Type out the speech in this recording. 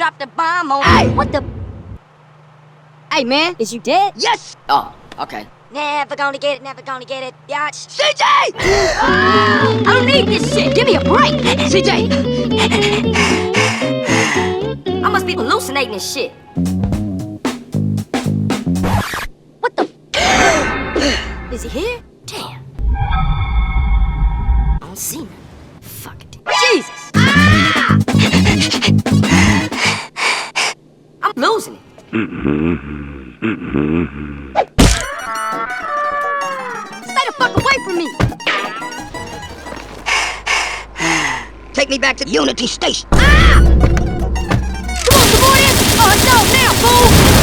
dropped the bomb on. Hey! What the? Hey, man, is you dead? Yes! Oh, okay. Never gonna get it, never gonna get it, biatch. CJ! I don't need this shit. Give me a break. CJ! I must be hallucinating this shit. What the? Is he here? Damn. I don't see him. Fuck it. Jesus! Ah! I'm losing it. Stay the fuck away from me! Take me back to Unity Station. Ah! Come on, come on in! Oh, no, now, fool!